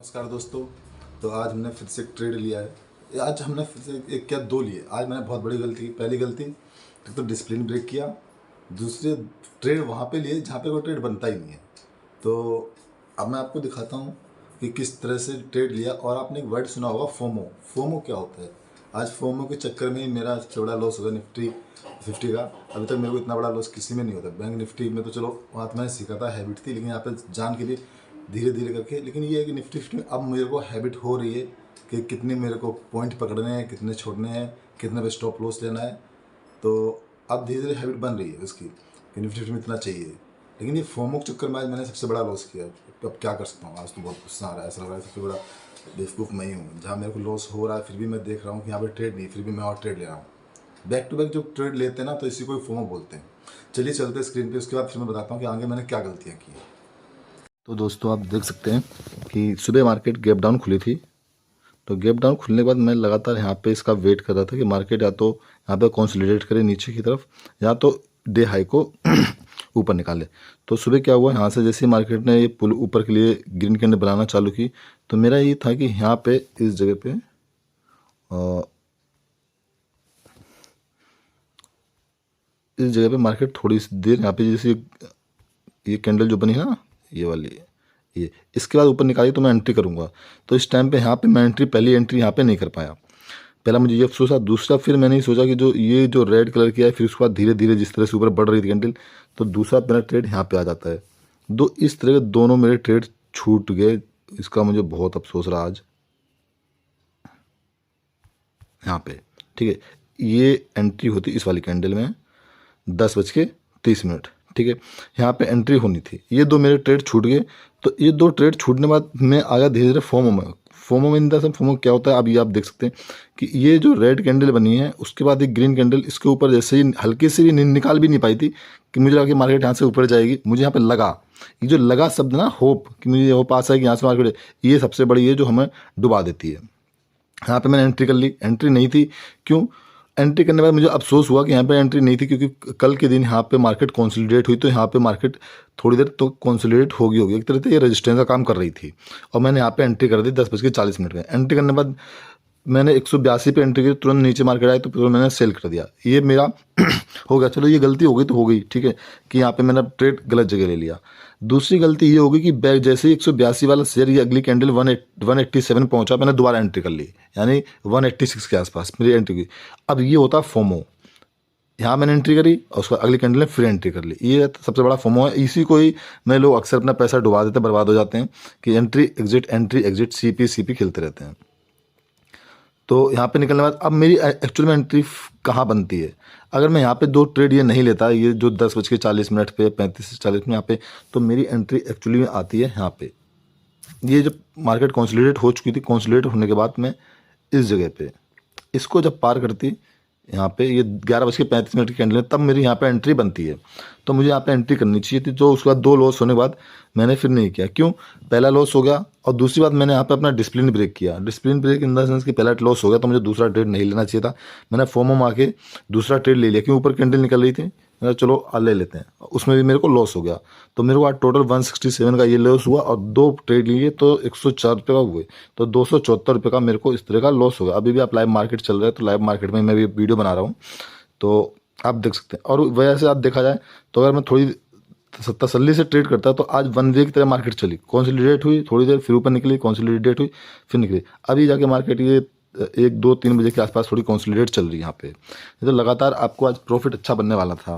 नमस्कार दोस्तों। तो आज हमने फिर से एक ट्रेड लिया है। आज हमने फिर से एक क्या दो लिए। आज मैंने बहुत बड़ी गलती की। पहली गलती एक तो डिसिप्लिन ब्रेक किया, दूसरे ट्रेड वहाँ पे लिए जहाँ पे कोई ट्रेड बनता ही नहीं है। तो अब मैं आपको दिखाता हूँ कि किस तरह से ट्रेड लिया। और आपने एक वर्ड सुना होगा, फोमो। फोमो क्या होता है? आज फोमो के चक्कर में ही मेरा सबसे बड़ा लॉस होगा निफ्टी 50 का। अभी तक मेरे को इतना बड़ा लॉस किसी में नहीं होता। बैंक निफ्टी में तो चलो वहाँ तो मैंने सीखा था, हैबिट थी, लेकिन यहाँ पे जान के भी धीरे धीरे करके। लेकिन ये है कि निफ्टी 50 में अब मेरे को हैबिट हो रही है कि कितने मेरे को पॉइंट पकड़ने हैं, कितने छोड़ने हैं, कितने पे स्टॉप लॉस लेना है। तो अब धीरे धीरे हैबिट बन रही है उसकी कि निफ्टी 50 में इतना चाहिए। लेकिन ये फोमो के चक्कर में आज मैंने सबसे बड़ा लॉस किया। अब क्या कर सकता हूँ? आज तो बहुत गुस्सा आ रहा है, ऐसा लग रहा है सबसे बड़ा बेवकूफ़ मैं ही हूँ। जहाँ मेरे को लॉस हो रहा है फिर भी मैं देख रहा हूँ कि यहाँ पे ट्रेड नहीं, फिर भी मैं और ट्रेड ले रहा हूँ। बैक टू बैक जो ट्रेड लेते हैं ना, तो इसी को फोमो बोलते हैं। चलिए चलते हैं स्क्रीन पे, उसके बाद फिर मैं बताता हूँ कि आगे मैंने क्या गलतियाँ की। तो दोस्तों आप देख सकते हैं कि सुबह मार्केट गैप डाउन खुली थी। तो गैप डाउन खुलने के बाद मैं लगातार यहाँ पे इसका वेट कर रहा था कि मार्केट या तो यहाँ पे कंसोलिडेट करे नीचे की तरफ, या तो डे हाई को ऊपर निकाले। तो सुबह क्या हुआ, यहाँ से जैसे मार्केट ने ये पुल ऊपर के लिए ग्रीन कैंडल बनाना चालू की, तो मेरा ये था कि यहाँ पे इस जगह पे मार्केट थोड़ी सी देर यहाँ पे जैसे ये कैंडल जो बनी है ना, ये वाली, ये इसके बाद ऊपर निकाली तो मैं एंट्री करूँगा। तो इस टाइम पे यहाँ पे मैं पहली एंट्री यहाँ पे नहीं कर पाया। पहला मुझे ये अफसोस था। दूसरा फिर मैंने सोचा कि जो रेड कलर किया है, फिर उसके बाद धीरे धीरे जिस तरह से ऊपर बढ़ रही थी कैंडल, तो दूसरा मेरा ट्रेड यहाँ पे आ जाता है। इस तरह के दोनों मेरे ट्रेड छूट गए। इसका मुझे बहुत अफसोस रहा आज यहाँ पे। ठीक है, ये एंट्री होती इस वाली कैंडल में 10:30। ठीक है, यहाँ पे एंट्री होनी थी। ये दो मेरे ट्रेड छूट गए। तो ये दो ट्रेड छूटने बाद मैं आ गया धीरे धीरे फोमो में। इन द फोमो क्या होता है, अभी आप देख सकते हैं कि ये जो रेड कैंडल बनी है, उसके बाद एक ग्रीन कैंडल इसके ऊपर जैसे ही हल्के से भी निकाल भी नहीं पाई थी कि मुझे लगा कि मार्केट यहाँ से ऊपर जाएगी। मुझे यहाँ पे लगा, ये जो लगा शब्द ना, होप, कि मुझे होप आशा है कि यहाँ से मार्केट, ये सबसे बड़ी है जो हमें डुबा देती है। यहाँ पे मैंने एंट्री कर ली, एंट्री नहीं थी। क्यों? एंट्री करने के बाद मुझे अफसोस हुआ कि यहाँ पे एंट्री नहीं थी, क्योंकि कल के दिन यहाँ पे मार्केट कंसोलिडेट हुई। तो यहाँ पे मार्केट थोड़ी देर तो कंसोलिडेट होगी एक तरह से ये रेजिस्टेंस का काम कर रही थी। और मैंने यहाँ पे एंट्री कर दी 10:40 में। एंट्री करने के बाद मैंने 182 पे एंट्री की, तुरंत नीचे मार्केट आया तो तुरंत मैंने सेल कर दिया। ये मेरा हो गया। चलो ये गलती हो गई तो हो गई, ठीक है, कि यहाँ पे मैंने ट्रेड गलत जगह ले लिया। दूसरी गलती ये होगी कि बैक जैसे ही 182 वाला शेयर, ये अगली कैंडल 187 पहुंचा, मैंने दोबारा एंट्री कर ली, यानी 186 के आसपास मेरी एंट्री की। अब ये होता फोमो, यहाँ मैंने एंट्री करी और उसको अगली कैंडल में फिर एंट्री कर ली। ये सबसे बड़ा फोमो है। इसी को ही मैं लोग अक्सर अपना पैसा डुबा देते, बर्बाद हो जाते हैं कि एंट्री एग्जिट सीपी खेलते रहते हैं। तो यहाँ पे निकलने के बाद अब मेरी एक्चुअल में एंट्री कहाँ बनती है? अगर मैं यहाँ पे दो ट्रेड ये नहीं लेता, ये जो 10:40 पे 35 से 40 में यहाँ पे, तो मेरी एंट्री एक्चुअली में आती है यहाँ पे। ये जब मार्केट कंसोलिडेट हो चुकी थी, कंसोलिडेट होने के बाद मैं इस जगह पे इसको जब पार करती, यहाँ पे ये 11:35 की कैंडल है, तब मेरी यहाँ पे एंट्री बनती है। तो मुझे यहाँ पे एंट्री करनी चाहिए थी। जो उसके बाद दो लॉस होने के बाद मैंने फिर नहीं किया। क्यों? पहला लॉस हो गया, और दूसरी बात मैंने यहाँ पे अपना डिसिप्लिन ब्रेक किया। Discipline break in the sense कि पहला लॉस हो गया तो मुझे दूसरा ट्रेड नहीं लेना चाहिए था। मैंने फोमो में आके दूसरा ट्रेड ले लिया। क्यों? ऊपर कैंडल निकल रही थी, मैंने चलो ले लेते हैं। उसमें भी मेरे को लॉस हो गया। तो मेरे को आज टोटल 167 का ये लॉस हुआ, और दो ट्रेड लिए तो 104 रुपये का हुए, तो 274 रुपये का मेरे को इस तरह का लॉस हो गया। अभी भी आप लाइव मार्केट चल रहा है, तो लाइव मार्केट में मैं भी वीडियो बना रहा हूँ, तो आप देख सकते हैं। और वैसे आप देखा जाए तो अगर मैं थोड़ी तसल्ली से ट्रेड करता तो आज वन वे की तरह मार्केट चली, कंसोलिडेट हुई, थोड़ी देर फिर ऊपर निकली, कंसोलिडेट हुई, फिर निकली। अभी जाके मार्केट ये 1 2 3 बजे के आसपास थोड़ी कंसोलिडेट चल रही है यहाँ पे। तो लगातार आपको आज प्रॉफिट अच्छा बनने वाला था,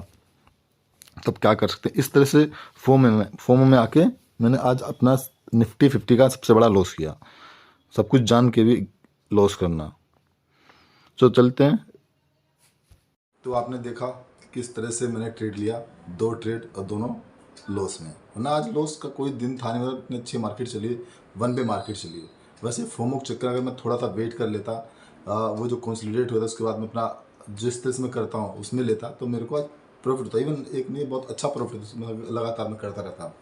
तब क्या कर सकते हैं? इस तरह से फोमो में आके मैंने आज अपना निफ्टी 50 का सबसे बड़ा लॉस किया। सब कुछ जान के भी लॉस करना। तो चलते हैं। तो आपने देखा किस तरह से मैंने ट्रेड लिया, दो ट्रेड और दोनों लॉस में। वरना आज लॉस का कोई दिन था नहीं, मतलब इतनी अच्छी मार्केट चली है, वन वे मार्केट चली है। वैसे फोमो के चक्कर अगर मैं थोड़ा सा वेट कर लेता, वो जो कंसोलिडेट हुआ था उसके बाद मैं अपना जिस तरह से मैं करता हूँ उसमें लेता, तो मेरे को आज प्रॉफिट होता। इवन एक नहीं, बहुत अच्छा प्रॉफिट लगातार मैं करता रहता।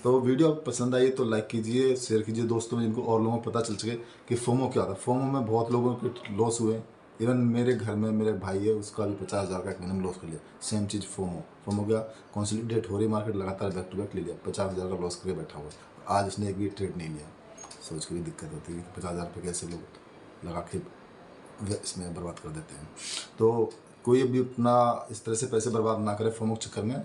तो वीडियो पसंद आई तो लाइक कीजिए, शेयर कीजिए दोस्तों में, जिनको और लोगों को पता चल सके कि फोमो क्या होता है। फोमो में बहुत लोगों के लॉस हुए। इवन मेरे घर में मेरे भाई है, उसका भी 50,000 का एक महीने में लॉस कर लिया। सेम चीज़ फोमो गया, कंसोलिडेट हो रही मार्केट, लगातार बैक टू बैक ले लिया, 50,000 का लॉस करके बैठा हुआ। आज उसने एक भी ट्रेड नहीं लिया। सोच के भी दिक्कत होती है कि 50,000 रुपये कैसे लोग लगा के इसमें बर्बाद कर देते हैं। तो कोई भी अपना इस तरह से पैसे बर्बाद ना करे फोमो के चक्कर में।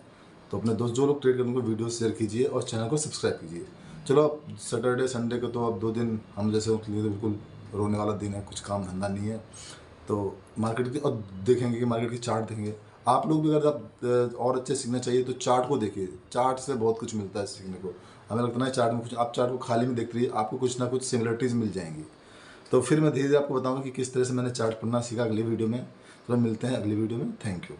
तो अपने दोस्त जो लोग ट्रेड करने को वीडियो शेयर कीजिए और चैनल को सब्सक्राइब कीजिए। चलो अब सैटरडे संडे को तो अब 2 दिन हम जैसे के लिए तो बिल्कुल रोने वाला दिन है, कुछ काम धंधा नहीं है। तो मार्केट की और देखेंगे कि मार्केट की चार्ट देखेंगे। आप लोग भी अगर आप और अच्छे सीखना चाहिए तो चार्ट को देखिए, चार्ट से बहुत कुछ मिलता है सीखने को। हमें लगता है चार्ट में कुछ, आप चार्ट को खाली में देखते रहिए, आपको कुछ ना कुछ सिमिलरिटीज़ मिल जाएंगी। तो फिर मैं धीरे धीरे आपको बताऊंगा कि किस तरह से मैंने चार्ट पढ़ना सीखा अगली वीडियो में। तो मिलते हैं अगली वीडियो में। Thank you.